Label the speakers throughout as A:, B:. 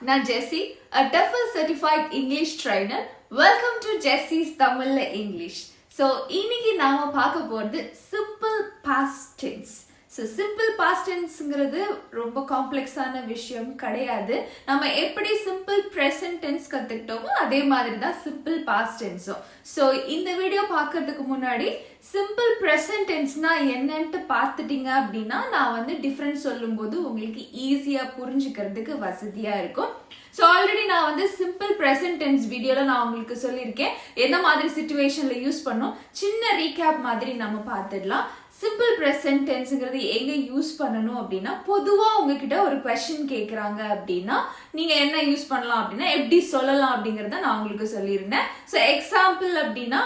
A: நான் Jessy, a TOEFL certified English trainer. Welcome to Jessy's Tamilla English. So, இன்னைக்கு நாம பார்க்க போறது simple past tense. So, simple past tenseங்கிறது ரொம்ப காம்ப்ளெக்ஸான விஷயம் கிடையாது. நம்ம எப்படி simple present tense கத்துக்கிட்டோமோ அதே மாதிரி தான் simple past tenseம். So, இந்த வீடியோ பார்க்கிறதுக்கு முன்னாடி simple present tenseனா என்னன்னு பார்த்துட்டீங்க அப்படின்னா நான் வந்து டிஃபரன்ஸ் சொல்லும்போது உங்களுக்கு ஈஸியா புரிஞ்சுக்கிறதுக்கு வசதியா இருக்கும். ஸோ ஆல்ரெடி நான் வந்து சிம்பிள் ப்ரெசன்ட் டென்ஸ் வீடியோவில் நான் உங்களுக்கு சொல்லியிருக்கேன் எந்த மாதிரி சிச்சுவேஷனில் யூஸ் பண்ணோம். சின்ன ரீகேப் மாதிரி நம்ம பார்த்துடலாம். சிம்பிள் ப்ரெசன்ட் டென்ஸுங்கிறது எங்கே யூஸ் பண்ணணும் அப்படின்னா, பொதுவாக உங்ககிட்ட ஒரு கொஸ்டின் கேட்குறாங்க அப்படின்னா நீங்கள் என்ன யூஸ் பண்ணலாம் அப்படின்னா எப்படி சொல்லலாம் அப்படிங்கிறத நான் உங்களுக்கு சொல்லியிருந்தேன். ஸோ எக்ஸாம்பிள் அப்படின்னா,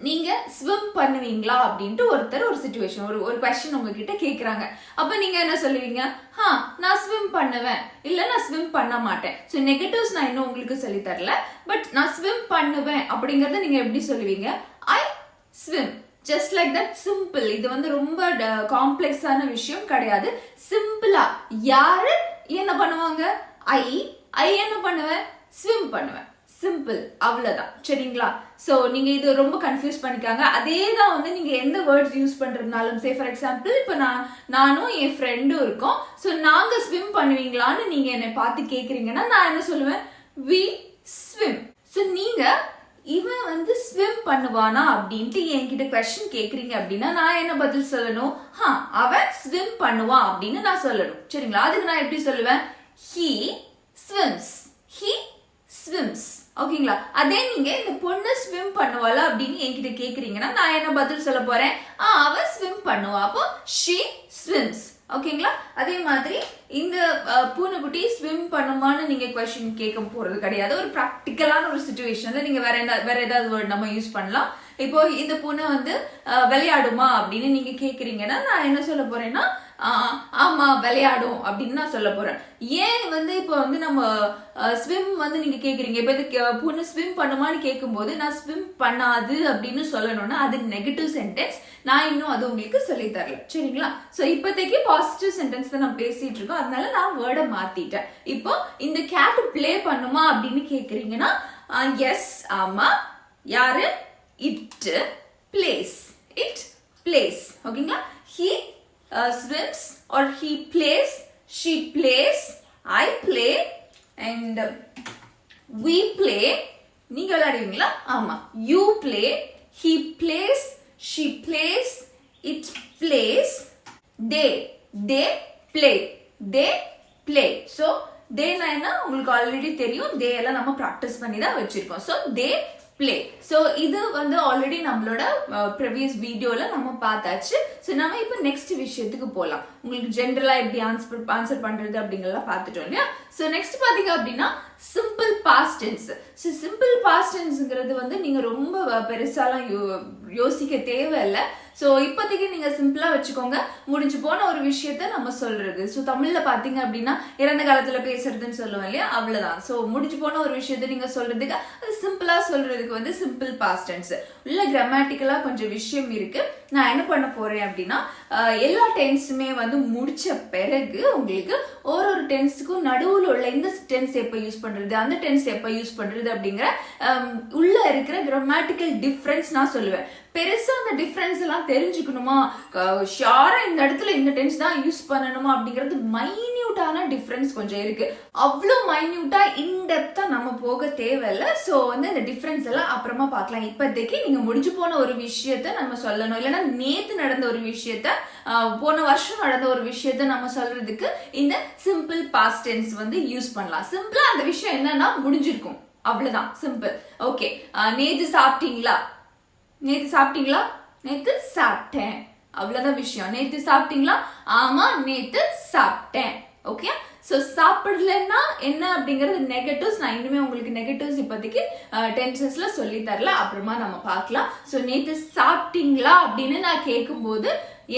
A: நீங்க ஸ்விம் பண்ணுவீங்களா அப்படின்ட்டு ஒருத்தர் ஒரு சிச்சுவேஷன் ஒரு கொஸ்டின் உங்ககிட்ட கேக்குறாங்க. அப்ப நீங்க என்ன சொல்லுவீங்க? நான் ஸ்விம் பண்ணுவேன், இல்ல நான் ஸ்விம் பண்ண மாட்டேன். ஸோ நெகட்டிவ்ஸ் நான் இன்னும் உங்களுக்கு சொல்லி தரல, பட் நான் ஸ்விம் பண்ணுவேன் அப்படிங்கறத நீங்க எப்படி சொல்லுவீங்க? ஐ swim. Just like that, simple. இது வந்து ரொம்ப காம்ப்ளெக்ஸான விஷயம் கிடையாது. சிம்பிளா யாரு என்ன பண்ணுவாங்க? ஐ என்ன பண்ணுவேன்? ஸ்விம் பண்ணுவேன். சிம்பிள், அவ்வளவுதான். சரிங்களா? சோ நீங்க இது ரொம்ப கன்ஃபியூஸ் பண்ணிக்காங்க. அதே தான் வந்து நீங்க எந்த வேர்ட்ஸ் யூஸ் பண்றதுனாலும், சே ஃபார் எக்ஸாம்பிள் இப்ப நானும் என் ஃப்ரெண்டும் இருக்கோம். சோ நாங்க ஸ்விம் பண்ணுவீங்களான்னு நீங்க என்னை பார்த்து கேக்குறீங்கன்னா நான் என்ன சொல்லுவேன்? we swim. சோ நீங்க இவன் வந்து ஸ்விம் பண்ணுவானா அப்படின்ட்டு என்கிட்ட கொஸ்டின் கேக்குறீங்க அப்படின்னா நான் என்ன பதில் சொல்லணும்? அவன் ஸ்விம் பண்ணுவான் அப்படின்னு நான் சொல்லணும். சரிங்களா? அதுக்கு நான் எப்படி சொல்லுவேன்? he swims. he swims. ஓகேங்களா? அதே நீங்க இந்த பொண்ணு ஸ்விம் பண்ணுவாளா அப்படின்னு என்கிட்ட கேக்குறீங்கன்னா நான் என்ன பதில் சொல்ல போறேன்? அவ ஸ்விம் பண்ணுவா. அப்போ she swims. ஓகேங்களா? அதே மாதிரி இந்த பூனைக்குட்டி ஸ்விம் பண்ணுமான்னு நீங்க கொஸ்டின் கேட்க போறது கிடையாது. ஒரு ப்ராக்டிக்கலான ஒரு சிச்சுவேஷன்ல நீங்க வேற ஏதாவது வேர்ட் நம்ம யூஸ் பண்ணலாம். இப்போ இந்த பூனை வந்து விளையாடுமா அப்படின்னு நீங்க கேக்குறீங்கன்னா நான் என்ன சொல்ல போறேன்னா ஆமா விளையாடும் அப்படின்னு நான் சொல்ல போறேன். ஏன் வந்து இப்போ வந்து நம்ம ஸ்விம் வந்து நீங்க கேக்குறீங்க, இப்ப இது பொண்ணு ஸ்விம் பண்ணுமான்னு கேட்கும்போது நான் ஸ்விம் பண்ணாது அப்படின்னு சொல்லணும்னா அது நெகட்டிவ் சென்டென்ஸ். நான் இன்னும் அது உங்களுக்கு சொல்லி தரல. சரிங்களா? சோ இப்போதைக்கு பாசிட்டிவ் சென்டென்ஸ் தான் நம்ம பேசிட்டு இருக்கோம், அதனால நான் வேர்டை மாத்திட்டேன். இப்போ இந்த கேட் பிளே பண்ணுமா அப்படின்னு கேக்குறீங்கன்னா எஸ், ஆமா. யாரு? It plays. It plays. ஓகேங்களா? he swims or he plays, she plays, I play and we play. நீங்க விளையாடுவீங்களா? ஆமா. you play, he plays, she plays, it plays, they play, they play. so they na என்ன உங்களுக்கு already தெரியும். they எல்லாம் நம்ம practice பண்ணி தான் வச்சிருக்கோம். so they play. so இது வந்து ஆல்ரெடி நம்மளோட ப்ரீவியஸ் வீடியோல நம்ம பார்த்தாச்சு. சோ நம்ம இப்போ நெக்ஸ்ட் விஷயத்துக்கு போலாம். உங்களுக்கு ஜெனரலா எப்படி ஆன்சர் பண்றது அப்படிங்கறத பார்த்துட்டோம் இல்லையா? சோ நெக்ஸ்ட் பாத்தீங்க அப்படின்னா simple past tense. So simple past டென்ஸ்ங்கிறது வந்து நீங்க ரொம்ப பெருசாலாம் யோசிக்க தேவையில்லை. சோ இப்போதைக்கு நீங்க சிம்பிளா வச்சுக்கோங்க. முடிஞ்சு போன ஒரு விஷயத்த நம்ம சொல்றது. சோ தமிழ்ல பாத்தீங்க அப்படின்னா இறந்த காலத்துல பேசுறதுன்னு சொல்லுவோம் இல்லையா? அவ்வளவுதான். சோ முடிஞ்சு போன ஒரு விஷயத்த நீங்க சொல்றதுக்கு அது சிம்பிளா சொல்றதுக்கு வந்து சிம்பிள் பாஸ்ட் டென்ஸ். உள்ள கிராமட்டிக்கலா கொஞ்சம் விஷயம் இருக்கு. நான் என்ன பண்ண போறேன் அப்படின்னா எல்லா டென்ஸுமே வந்து முடிச்ச பிறகு உங்களுக்கு ஒரு டென்ஸுக்கும் நடுவில் உள்ள இந்த டென்ஸ் எப்ப யூஸ் பண்றது, அந்த டென்ஸ் எப்ப யூஸ் பண்றது அப்படிங்கிற உள்ள இருக்கிற கிராமட்டிக்கல் டிஃபரன்ஸ் நான் சொல்லுவேன். பெருசா அந்த டிஃபரன்ஸ் எல்லாம் தெரிஞ்சுக்கணுமா, ஷியரா இந்த இடத்துல இந்த டென்ஸ் தான் யூஸ் பண்ணணுமா அப்படிங்கிறது மைன்யூட்டான டிஃபரன்ஸ் கொஞ்சம் இருக்கு. அவ்வளோ மைன்யூட்டா இன்டெப்தா நம்ம போக தேவையில்லை. ஸோ வந்து இந்த டிஃபரன்ஸ் எல்லாம் அப்புறமா பார்க்கலாம். இப்போதைக்கு நீங்க முடிஞ்சு போன ஒரு விஷயத்த நம்ம சொல்லணும், இல்லைன்னா நேத்து நடந்த ஒரு விஷயத்த, போன வருஷம் நடந்த ஒரு விஷயத்த நம்ம சொல்றதுக்கு இந்த சிம்பிள் பாஸ்ட் டென்ஸ் வந்து யூஸ் பண்ணலாம். சிம்பிளா அந்த விஷயம் என்னன்னா முடிஞ்சிருக்கும், அவ்வளவுதான். சிம்பிள். ஓகே, நேத்து சாப்பிட்டீங்களா? நேத்து சாப்பிட்டீங்களா? நேத்து சாப்பிட்டேன். அவ்வளவுதான் விஷயம். நேத்து சாப்பிட்டீங்களா? ஆமா, நேத்து சாப்பிட்டேன். ஓகே. சோ சாப்பிடலன்னா என்ன அப்படிங்கறது நெகட்டிவ்ஸ். நான் இன்னுமே உங்களுக்கு நெகட்டிவ்ஸ் இப்போதைக்கு டென்சஸ்ல சொல்லி தரல, அப்புறமா நம்ம பார்க்கலாம். சோ நேத்து சாப்பிட்டீங்களா அப்படின்னு நான் கேட்கும் போது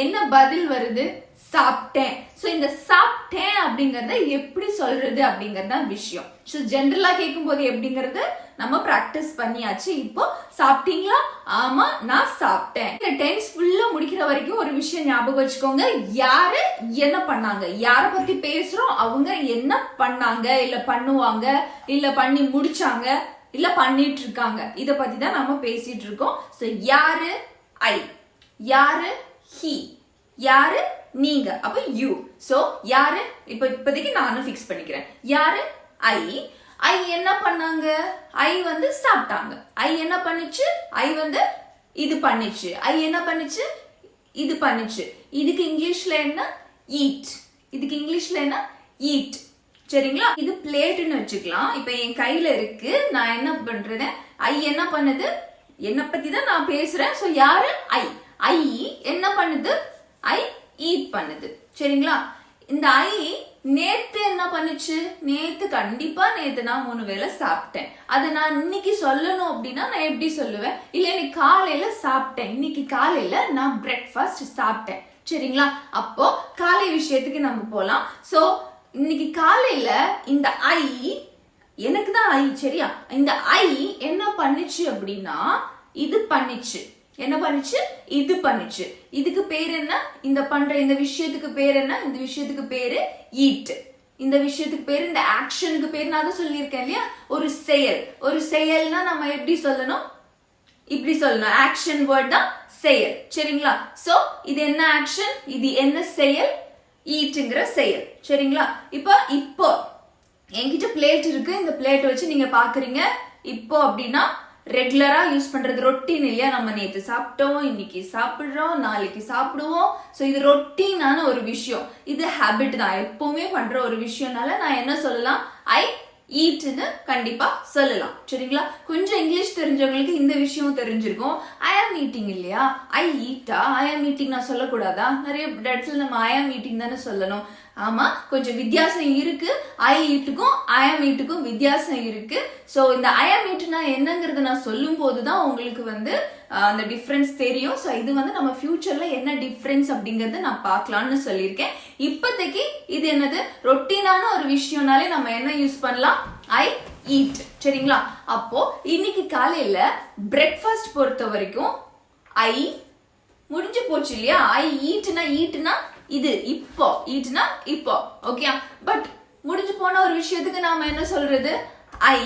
A: என்ன பதில் வருது? சாப்பிட்டேன். சோ இந்த சாப்பிட்டேன் அப்படிங்கறத எப்படி சொல்றது அப்படிங்கறது தான் விஷயம். சோ ஜெனரலா கேட்கும்போது எப்படிங்கறது நம்ம பிராக்டிஸ் பண்ணியாச்சு. இப்போ சாப்பிட்டீங்களா? ஆமா, நான் சாப்பிட்டேன். இந்த டென்ஸ் ஃபுல்லா முடிக்கிற வரைக்கும் ஒரு விஷயம் ஞாபகம் வச்சுக்கோங்க. யாரு என்ன பண்ணாங்க, யார பத்தி பேசுறோம், அவங்க என்ன பண்ணாங்க, இல்ல பண்ணுவாங்க, இல்ல பண்ணி முடிச்சாங்க, இல்ல பண்ணிட்டு இருக்காங்க, இத பத்தி தான் நம்ம பேசிட்டு இருக்கோம். சோ யாரு? ஐ. யாரு? ஹி. யாரு? நீங்க. அப்ப யூ. சோ யாரு? இப்போதைக்கு நானும் ஃபிக்ஸ் பண்ணிக்கிறேன். யாரு? ஐ. ஐ என்ன பண்ணாங்க? ஐ வந்து சாப்பிட்டாங்க. ஐ என்ன பண்ணுச்சு? ஐ வந்து இது பண்ணுச்சு. ஐ என்ன பண்ணுச்சு? இது பண்ணுச்சு. இதுக்கு இங்கிலீஷ்ல என்ன? ஈட். இதுக்கு இங்கிலீஷ்ல என்ன? ஈட். சரிங்களா? இது பிளேட்னு வச்சுக்கலாம். இப்ப என் கையில இருக்கு. நான் என்ன பண்றேன்? ஐ என்ன பண்ணுது? என்ன பத்தி தான் நான் பேசுறேன். சோ யாரு? ஐ. ஐ என்ன பண்ணுது? ஐ ஈட் பண்ணுது. சரிங்களா? இந்த ஐ நேத்து என்ன பண்ணுச்சு? கண்டிப்பா நேத்து நான் 3 வேளை சாப்பிட்டேன். அதை நான் இன்னைக்கு சொல்லணும் அப்படின்னா நான் எப்படி சொல்லுவேன்? இல்ல இன்னைக்கு காலையில சாப்பிட்டேன். இன்னைக்கு காலையில நான் பிரேக்ஃபாஸ்ட் சாப்பிட்டேன். சரிங்களா? அப்போ காலை விஷயத்துக்கு நம்ம போலாம். சோ இன்னைக்கு காலையில இந்த ஐ, எனக்கு தான் ஐ, சரியா? இந்த ஐ என்ன பண்ணுச்சு அப்படின்னா இது பண்ணுச்சு. என்ன பண்ணுச்சு? இது பண்ணுச்சு. இதுக்கு பேர் என்ன? இந்த பண்ற இந்த விஷயத்துக்கு பேர் என்ன? இந்த விஷயத்துக்கு பேரு ஈட். இந்த விஷயத்துக்கு பேரு, இந்த ஆக்ஷனுக்கு பேர் நான் தான் சொல்லியிருக்கேன் இல்லையா? ஒரு செயல். ஒரு செயல்னா நம்ம எப்படி சொல்லணும்? இப்படி சொல்லணும். ஆக்ஷன் வேர்ட் தான் செயல். சரிங்களா? சோ இது என்ன ஆக்ஷன்? இது என்ன செயல்? ஈட்டுங்கிற செயல். சரிங்களா? இப்போ என்கிட்ட பிளேட் இருக்கு. இந்த பிளேட் வச்சு நீங்க பாக்குறீங்க. இப்போ அப்படின்னா ரெகுலரா யூஸ் பண்றது ரொட்டீன் இல்லையா? நம்ம நேத்து சாப்பிட்டோம், இன்னைக்கு சாப்பிடுறோம், நாளைக்கு சாப்பிடுவோம். சோ இது ரொட்டீனான ஒரு விஷயம். இது ஹேபிட் தான், எப்பவுமே பண்ற ஒரு விஷயம்னால நான் என்ன சொல்லலாம்? ஐ ஈட்னு கண்டிப்பா சொல்லலாம். சரிங்களா? கொஞ்சம் இங்கிலீஷ் தெரிஞ்சவங்களுக்கு இந்த விஷயம் தெரிஞ்சிருக்கும். ஐ ஆம் ஈட்டிங் இல்லையா? ஐ ஈட்டா? ஐ ஆம் ஈட்டிங் நான் சொல்லக்கூடாதா? நிறைய இடத்துல நம்ம ஐ ஆம் ஈட்டிங் தானே சொல்லணும். ஆமா, கொஞ்சம் வித்தியாசம் இருக்கு. ஐ ஈட்டுக்கும் ஐ ஆம் ஈட்டுக்கும் வித்தியாசம் இருக்கு. சோ இந்த ஐ ஆம் ஈட்டுனா என்னங்கறத நான் சொல்லும் போதுதான் உங்களுக்கு வந்து அந்த டிஃபரன்ஸ் தெரியும். சோ இது வந்து நம்ம ஃபியூச்சர்ல என்ன டிஃபரன்ஸ் அப்படிங்கறத நான் பார்க்கலாம்னு சொல்லியிருக்கேன். இப்போதைக்கு இது என்னது? ரொட்டீனான ஒரு விஷயம்னாலே நம்ம என்ன யூஸ் பண்ணலாம்? I eat. சரிங்களா? அப்போ இன்னைக்கு காலையில பிரேக்ஃபாஸ்ட் பொறுத்த வரைக்கும் ஐ முடிஞ்சு போச்சு இல்லையா? ஐ ஈட்டுனா இது இப்போ, ஈட்னா இப்போ. ஓகே, பட் முடிஞ்சு போன ஒரு விஷயத்துக்கு நாம என்ன சொல்றது? ஐ,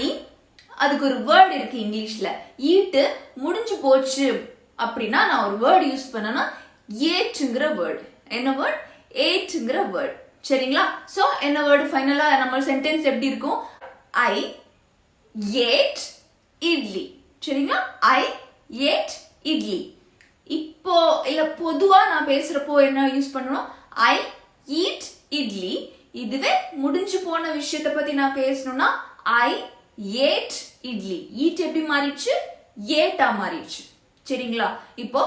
A: அதுக்கு ஒரு வேர்ட் இருக்கு இங்கிலீஷ்ல. ஈட்டு முடிஞ்சு போச்சு அப்படின்னா நான் ஒரு வேர்ட் யூஸ் பண்ணனா ஏட்ங்கிற வேர்ட். என்ன வேர்ட்? ஏட்ங்கிற வேர்ட். சரிங்களா? சோ என்ன வேர்ட் ஃபைனலா நம்ம சென்டென்ஸ் எப்படி இருக்கும்? I ate idli. சரிங்களா? I ate idli. இப்போ இல்ல பொதுவா நான் பேசுறப்போ என்ன யூஸ் பண்ணணும்? I eat idli. இதுவே முடிஞ்சு போன விஷயத்த பத்தி நான் பேசணும்னா ஐ ஏட் இட்லி. ஈட் எப்படி மாறிடுச்சு? ஏட்டா மாறிடுச்சு. சரிங்களா? இப்போ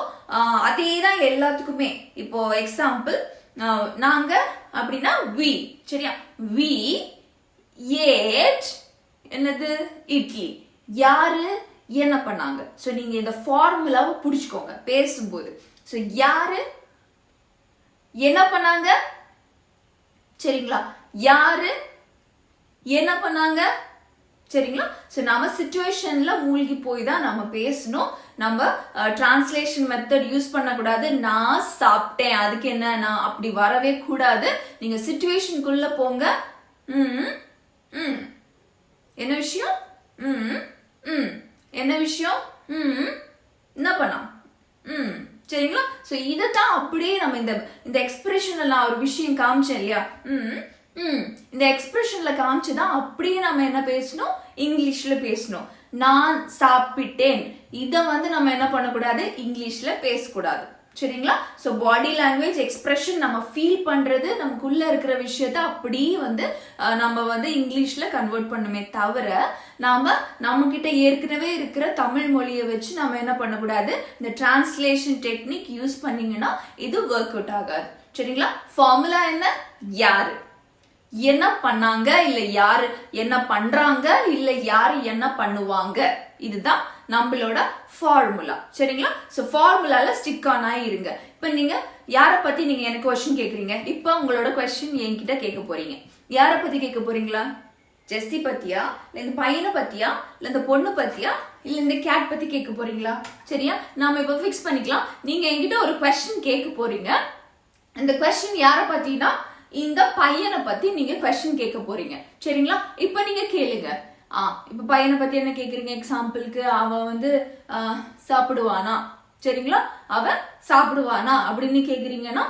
A: அதேதான் எல்லாத்துக்குமே. இப்போ எக்ஸாம்பிள், நாங்க அப்படின்னா we. சரியா? we ate என்னது? இட்லி. யாரு என்ன பண்ணாங்க? சோ நீங்க இந்த ஃபார்முலாவை புடிச்சுக்கோங்க பேசும்போது. சோ யாரு என்ன பண்ணாங்க? சரிங்களா? யாரு என்ன பண்ணாங்க? சரிங்களா? சோ நாம சிச்சுவேஷன்ல மூழ்கி போய் தான் நம்ம பேசணும். நம்ம டிரான்ஸ்லேஷன் மெத்தட் யூஸ் பண்ணக்கூடாது. நான் சாப்பிட்டேன் அதுக்கு என்ன, நான் அப்படி வரவே கூடாது. நீங்க சிச்சுவேஷனுக்குள்ள போங்க. என்ன விஷயம்? என்ன விஷயம்? என்ன பண்ணா? சரிங்களா? சோ இதத்தான் அப்படியே நம்ம இந்த எக்ஸ்பிரஷன்ல நான் ஒரு விஷயம் காமிச்சேன் இல்லையா? இந்த எக்ஸ்பிரஷன்ல காமிச்சுதான் அப்படியே நம்ம என்ன பேசணும்? இங்கிலீஷ்ல பேசணும். நான் சாப்பிட்டேன். இத வந்து நம்ம என்ன பண்ணக்கூடாது? இங்கிலீஷ்ல பேசக்கூடாது. சரிங்களா? சோ பாடி லாங்குவேஜ் எக்ஸ்பிரஷன் நம்ம ஃபீல் பண்றது, நமக்குள்ள இருக்கிற விஷயத்த அப்படியே வந்து நம்ம வந்து இங்கிலீஷ்ல கன்வெர்ட் பண்ணுமே தவிர நம்ம கிட்ட ஏற்கனவே இருக்கிற தமிழ் மொழியை வச்சு நம்ம என்ன பண்ணக்கூடாது? இந்த டிரான்ஸ்லேஷன் டெக்னிக் யூஸ் பண்ணீங்கன்னா இது ஒர்க் அவுட் ஆகாது. சரிங்களா? ஃபார்முலா என்ன? யாரு என்ன பண்ணாங்க, இல்ல யாரு என்ன பண்றாங்க, இல்ல யாரு என்ன பண்ணுவாங்க. இதுதான் நம்மளோட ஃபார்முலா. சரிங்களா? ஸோ ஃபார்முலால ஸ்டிக் ஆன் ஆயிருங்க. இப்போ நீங்க யாரை பத்தி நீங்க எனக்கு கொஸ்டின் கேக்குறீங்க? இப்போ உங்களோட கொஸ்டின் என்கிட்ட கேட்க போறீங்க. யாரை பத்தி கேட்க போறீங்களா? ஜெஸ்ஸி பத்தியா, இல்ல இந்த பையனை பத்தியா, இல்ல இந்த பொண்ணு பத்தியா, இல்ல இந்த கேட் பத்தி கேட்க போறீங்களா? சரியா? நாம இப்ப ஃபிக்ஸ் பண்ணிக்கலாம். நீங்க என்கிட்ட ஒரு கொஸ்டின் கேட்க போறீங்க. இந்த கொஸ்டின் யாரை பத்தினா இந்த பையனை பத்தி நீங்க கொஸ்டின் கேட்க போறீங்க. சரிங்களா? இப்ப நீங்க கேளுங்க. இப்ப பையனை பத்தி என்ன கேக்குறீங்க? எக்ஸாம்பிளுக்கு அவன் வந்து சாப்பிடுவானா? சரிங்களா? அவன் சாப்பிடுவானா அப்படின்னு கேக்குறீங்கன்னா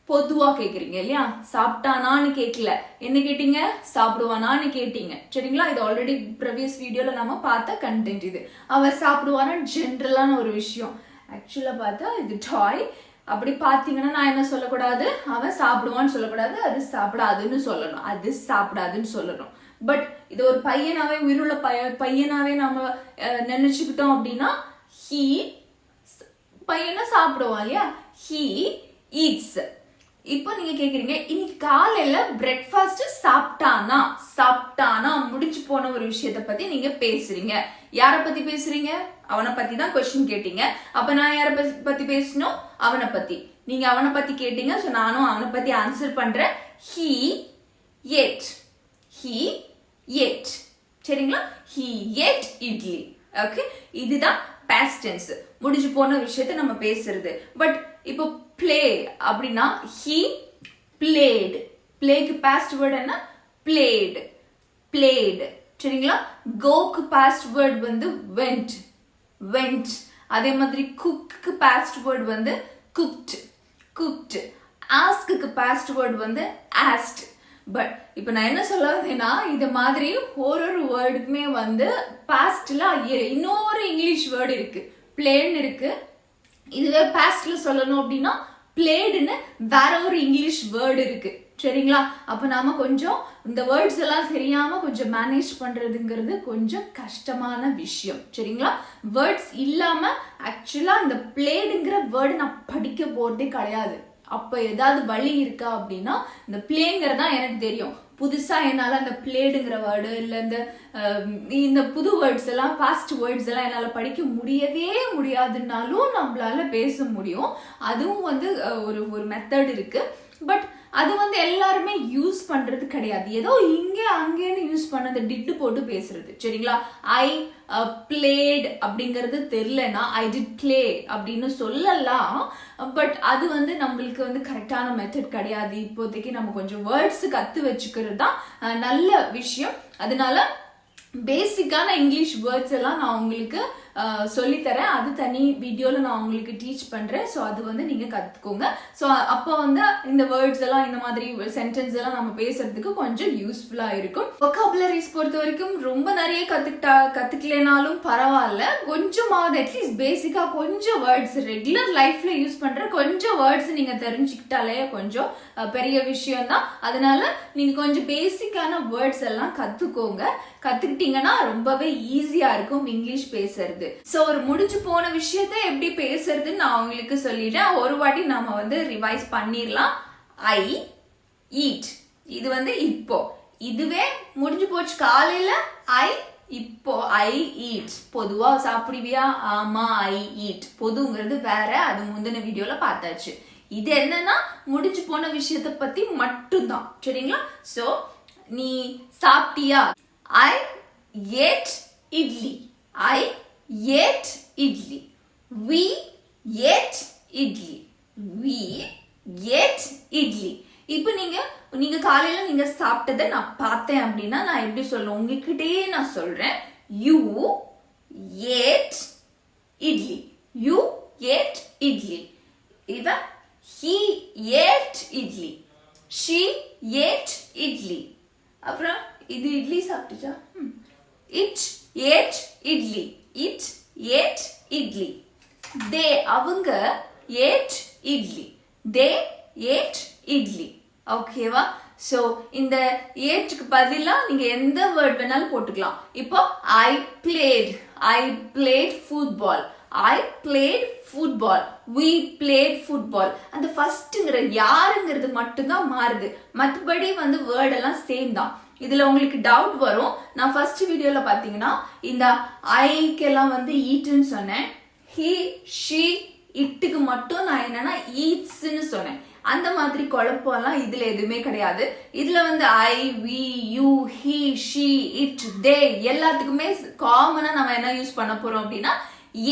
A: பொதுவா கேக்குறீங்க இல்லையா? சாப்பிட்டானான்னு கேட்கல, என்ன கேட்டீங்க? சாப்பிடுவானான்னு கேட்டீங்க. சரிங்களா? இது ஆல்ரெடி ப்ரீவியஸ் வீடியோல நம்ம பார்த்த கண்டென்ட். இது அவன் சாப்பிடுவானா ஜென்ரலான ஒரு விஷயம். ஆக்சுவலா பார்த்தா இது டாய். அப்படி பாத்தீங்கன்னா நான் என்ன சொல்லக்கூடாது? அவன் சாப்பிடுவான்னு சொல்லக்கூடாது, அது சாப்பிடாதுன்னு சொல்லணும். அது சாப்பிடாதுன்னு சொல்லணும். பட் இது ஒரு பையனாவே, உயிருள்ள பையனாவே நம்ம நினைச்சுக்கிட்டோம் அப்படின்னா ஹீ பையனை சாப்பிடுவான் இல்லையா? He eats. இப்போ நீங்க கேக்குறீங்க, இன்னைக்கு காலையில பிரேக்ஃபாஸ்ட் சாப்பிட்டானா முடிச்சு போன ஒரு விஷயத்த பத்தி நீங்க பேசுறீங்க. யார பத்தி பேசுறீங்க? அவனை பத்தி தான் கொஸ்டின் கேட்டீங்க. அப்ப நான் யார பத்தி பேசணும்? அவனை பத்தி. நீங்க அவனை பத்தி கேட்டீங்க, சோ நானும் அவனை பத்தி ஆன்சர் பண்றேன். he ate. சரிங்களா? he ate idli. ஓகே, இதுதான் past tense. முடிஞ்சு போன விஷயத்தை நம்ம பேசுறது. பட் இப்போ play அப்படின்னா he played. playக்கு past word என்ன? played. சரிங்களா? goக்கு past word வந்து went. அதே மாதிரி cookக்கு past word வந்து cooked. askக்கு past word வந்து asked. பட் இப்போ நான் என்ன சொல்ல வந்தேன்னா, இது மாதிரி ஒரு வேர்டுக்குமே வந்து பாஸ்ட்ல இன்னொரு இங்கிலீஷ் வேர்டு இருக்கு. பிளேன்னு இருக்கு. இதுவே பாஸ்ட்ல சொல்லணும் அப்படின்னா பிளேடுன்னு வேற ஒரு இங்கிலீஷ் வேர்டு இருக்கு. சரிங்களா? அப்ப நாம கொஞ்சம் இந்த வேர்ட்ஸ் எல்லாம் தெரியாம கொஞ்சம் மேனேஜ் பண்றதுங்கிறது கொஞ்சம் கஷ்டமான விஷயம். சரிங்களா? வேர்ட்ஸ் இல்லாம ஆக்சுவலா இந்த பிளேடுங்கிற வேர்டு நான் படிக்க போறதே கிடையாது. அப்ப ஏதாவது வழி இருக்கா அப்படின்னா இந்த பிளேங்கிறதா எனக்கு தெரியும். புதுசா என்னால அந்த பிளேடுங்கிற வேர்டு இல்ல இந்த புது வேர்ட்ஸ் எல்லாம், பாஸ்ட் வேர்ட்ஸ் எல்லாம் என்னால படிக்க முடியாதுன்னாலும் நம்மளால பேச முடியும். அதுவும் வந்து ஒரு மெத்தட் இருக்கு. பட் அது வந்து எல்லாருமே யூஸ் பண்றது கிடையாது. ஏதோ இங்கே அங்கேன்னு யூஸ் பண்ணது டிட்டு போட்டு பேசுறது. சரிங்களா? ஐ பிளேட் அப்படிங்கிறது தெரியலன்னா ஐ டிட் பிளே அப்படின்னு சொல்லலாம். பட் அது வந்து நம்மளுக்கு வந்து கரெக்டான மெத்தட் கிடையாது. இப்போதைக்கு நம்ம கொஞ்சம் வேர்ட்ஸ் கத்து வச்சுக்கிறது தான் நல்ல விஷயம். அதனால பேசிக்கான இங்கிலீஷ் வேர்ட்ஸ் எல்லாம் நான் உங்களுக்கு சொல்லித்தரேன். அது தனி வீடியோல நான் உங்களுக்கு டீச் பண்றேன். ஸோ அது வந்து நீங்க கத்துக்கோங்க. ஸோ அப்போ வந்து இந்த வேர்ட்ஸ் எல்லாம், இந்த மாதிரி சென்டென்ஸ் எல்லாம் நம்ம பேசுறதுக்கு கொஞ்சம் யூஸ்ஃபுல்லா இருக்கும். வொக்காபுலரிஸ் பொறுத்த வரைக்கும் ரொம்ப நிறைய கத்துக்கலனாலும் பரவாயில்ல, கொஞ்சமாவது அட்லீஸ்ட் பேசிக்கா கொஞ்சம் வேர்ட்ஸ் ரெகுலர் லைஃப்ல யூஸ் பண்ற கொஞ்சம் வேர்ட்ஸ் நீங்க தெரிஞ்சுக்கிட்டாலே கொஞ்சம் பெரிய விஷயம் தான். அதனால நீங்க கொஞ்சம் பேசிக்கான வேர்ட்ஸ் எல்லாம் கத்துக்கிட்டீங்கன்னா ரொம்பவே ஈஸியா இருக்கும் இங்கிலீஷ் பேசுறது. சோ ஒரு முடிஞ்சு போன விஷயத்த எப்படி பேசுறதுன்னு நான் உங்களுக்கு சொல்லிட்டேன். ஒரு வாட்டி நாம வந்து ரிவைஸ் பண்ணிடலாம். ஐ ஈட், இது வந்து இப்போ. இதுவே முடிஞ்சு போச்சு காலையில. இப்போ ஐ ஈட். பொதுவா சாப்பிடுவியா? ஆமா, ஐ ஈட். பொதுங்கிறது வேற, அது முந்தின வீடியோல பார்த்தாச்சு. இது என்னன்னா முடிஞ்சு போன விஷயத்த பத்தி மட்டும்தான். சரிங்களா? சோ நீ சாப்பிட்டியா? I ate idli. I ate idli. We ate idli. We ate idli. இப்போ நீங்க காலையில நீங்க சாப்பிட்டதை நான் பார்த்தேன் அப்படின்னா நான் எப்படி சொல்றேன்? உங்ககிட்டயே நான் சொல்றேன். You ate idli. You ate idli. இவன் he ate idli. She ate idli. அப்புறம் இது இட்லி சாப்பிட்டுச்சா? It ate idli. It ate idli. They அவங்க ate idli. They ate idli. ஓகேவா? சோ இந்த ஏட்டுக்கு பதிலா நீங்க எந்த வேர்ட் வேணாலும் போட்டுக்கலாம். இப்போ ஐ plate football. I played football. We played football. அந்த ஃபர்ஸ்ட்ங்கிற யாருங்கிறது மட்டும்தான் மாறுது. மற்றபடி வந்து வேர்ட் எல்லாம் சேம் தான். இதுல உங்களுக்கு டவுட் வரும். நான் ஃபர்ஸ்ட் வீடியோல பாத்தீங்கன்னா இந்த ஐக்கெல்லாம் வந்து ஈட்டுன்னு சொன்னேன். ஹி ஷி இட்டுக்கு மட்டும் நான் என்னன்னா ஈட்ஸ்ன்னு சொன்னேன். அந்த மாதிரி குழப்பம்லாம் இதுல எதுவுமே கிடையாது. இதுல வந்து I we you he she it they எல்லாத்துக்குமே காமனா நம்ம என்ன யூஸ் பண்ண போறோம் அப்படின்னா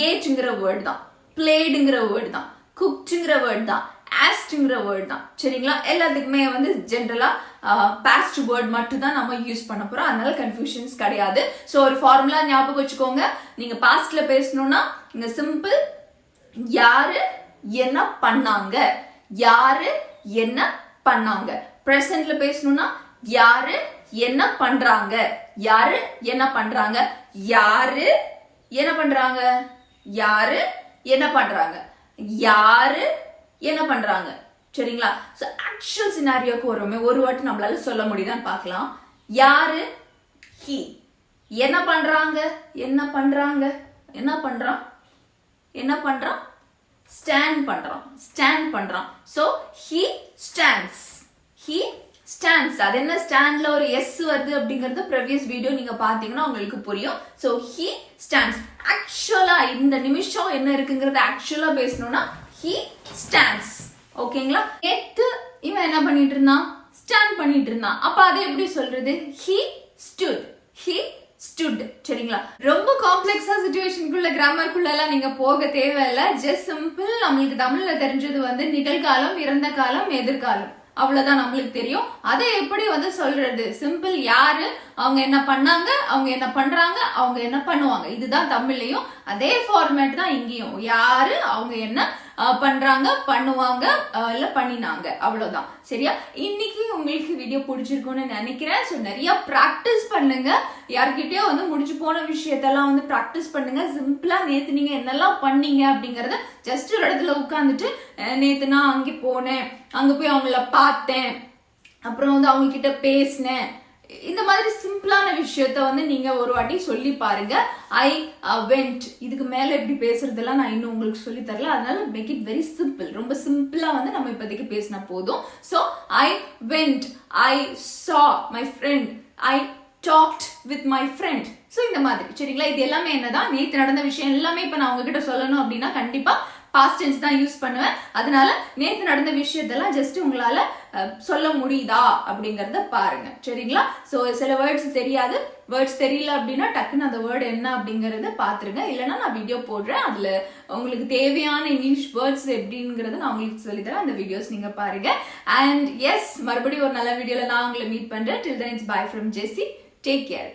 A: ஏட்ங்கிற வேர்ட் தான், பிளேடுங்கிற வேர்ட் தான், குக்டுங்கிற வேர்ட் தான், ஆஸ்ட்ங்கிற வேர்ட் தான். சரிங்களா? எல்லாத்துக்குமே வந்து ஜென்ரலா பாஸ்ட் வேர்ட் மட்டும் தான் நம்ம யூஸ் பண்ண போறோம். அதனால கன்ஃபியூஷன்ஸ் கிடையாது. ஸோ ஒரு ஃபார்முலா ஞாபகம் வச்சுக்கோங்க. நீங்க பாஸ்ட்ல பேசணும்னா இந்த சிம்பிள் யாரு என்ன பண்ணாங்க, யாரு என்ன பண்ணாங்க. பிரசன்ட்ல பேசணும்னா யாரு என்ன பண்றாங்க, யாரு என்ன பண்றாங்க, யாரு என்ன பண்றாங்க, யாரு என்ன பண்றாங்க, யாரு என்ன பண்றாங்க. சரிங்களா? சோ ஆக்சுவல் சினாரியோக்கு வருமே ஒரு வாட்டி நம்மளால சொல்ல முடியுதான்னு பார்க்கலாம். யாரு ஹி என்ன பண்றாங்க, என்ன பண்றாங்க, என்ன பண்றான், என்ன பண்றான், ஸ்டாண்ட் பண்றான், ஸ்டாண்ட் பண்றான். So he stands, he stands. அது என்ன ஸ்டாண்ட்ல ஒரு எஸ் வருது அப்படிங்கறது previous வீடியோ நீங்க பாத்தீங்கன்னா உங்களுக்கு புரியும். So he stands. ஆக்சுவலா இந்த நிமிஷம் என்ன இருக்குங்கறது ஆக்சுவலா பேசணும்னா he stands. ஓகேங்களா? நேத்து இவன் என்ன பண்ணிட்டு இருந்தான், ஸ்டாண்ட் பண்ணிட்டு இருந்தான். அப்ப அதை எப்படி சொல்றது, he stood, he stood. சரிங்களா? ரொம்ப காம்ப்ளெக்ஸா சிச்சுவேஷனுக்குள்ள கிராமருக்குள்ள எல்லாம் நீங்க போக தேவையில்லை. ஜஸ்ட் சிம்பிள் நம்மளுக்கு தமிழ்ல தெரிஞ்சது வந்து நிகழ்காலம், இறந்த காலம், எதிர்காலம், அவ்வளவுதான் நம்மளுக்கு தெரியும். அதை எப்படி வந்து சொல்றது, சிம்பிள் யாரு அவங்க என்ன பண்ணாங்க, அவங்க என்ன பண்றாங்க, அவங்க என்ன பண்ணுவாங்க. இதுதான் தமிழ்லயும் அதே ஃபார்மேட் தான் இங்கேயும். யாரு அவங்க என்ன பண்றாங்க, பண்ணுவாங்க, இல்ல பண்ணினாங்க, அவ்வளவுதான். சரியா? இன்னைக்கு உங்களுக்கு வீடியோ பிடிச்சிருக்கும்னு நினைக்கிறேன். ஸோ நிறைய பிராக்டிஸ் பண்ணுங்க. யார்கிட்டயோ வந்து முடிச்சு போன விஷயத்தெல்லாம் வந்து பிராக்டிஸ் பண்ணுங்க. சிம்பிளா நேத்து நீங்க என்னெல்லாம் பண்ணீங்க அப்படிங்கறத ஜஸ்ட் ஒரு இடத்துல உட்காந்துட்டு நேத்து நான் அங்கே போனேன், அங்க போய் அவங்கள பார்த்தேன், அப்புறம் வந்து அவங்க கிட்ட பேசினேன், இந்த மாதிரி சிம்பிளான விஷயத்த வந்து நீங்க ஒரு வாட்டி சொல்லி பாருங்க. ஐ வெண்ட், இதுக்கு மேல எப்படி பேசுறதெல்லாம் நான் இன்னும் உங்களுக்கு சொல்லி தரல. அதனால மேக் இட் வெரி சிம்பிள். ரொம்ப சிம்பிளா வந்து நம்ம இப்போதைக்கு பேசினா போதும். So I went, I saw my friend, I talked with my friend. So இந்த மாதிரி. சரிங்களா? இது எல்லாமே என்னதான் நேற்று நடந்த விஷயம் எல்லாமே இப்ப நான் உங்ககிட்ட சொல்லணும் அப்படின்னா கண்டிப்பா பாஸ்ட் டென்ஸ் தான் யூஸ் பண்ணுவேன். அதனால நேத்து நடந்த விஷயத்தெல்லாம் ஜஸ்ட் உங்களால சொல்ல முடியுதா அப்படிங்கறத பாருங்க. சரிங்களா? சோ சில வேர்ட்ஸ் தெரியாது, வேர்ட்ஸ் தெரியல அப்படின்னா டக்குன்னு அந்த வேர்டு என்ன அப்படிங்கறத பாத்துருங்க. இல்லைன்னா நான் வீடியோ போடுறேன், அதுல உங்களுக்கு தேவையான இங்கிலீஷ் வேர்ட்ஸ் எப்படிங்கறத நான் உங்களுக்கு சொல்லித்தரேன். அந்த வீடியோஸ் நீங்க பாருங்க. அண்ட் எஸ், மறுபடியும் ஒரு நல்ல வீடியோல நான் உங்களை மீட் பண்றேன். Till then it's bye from Jessy. Take care.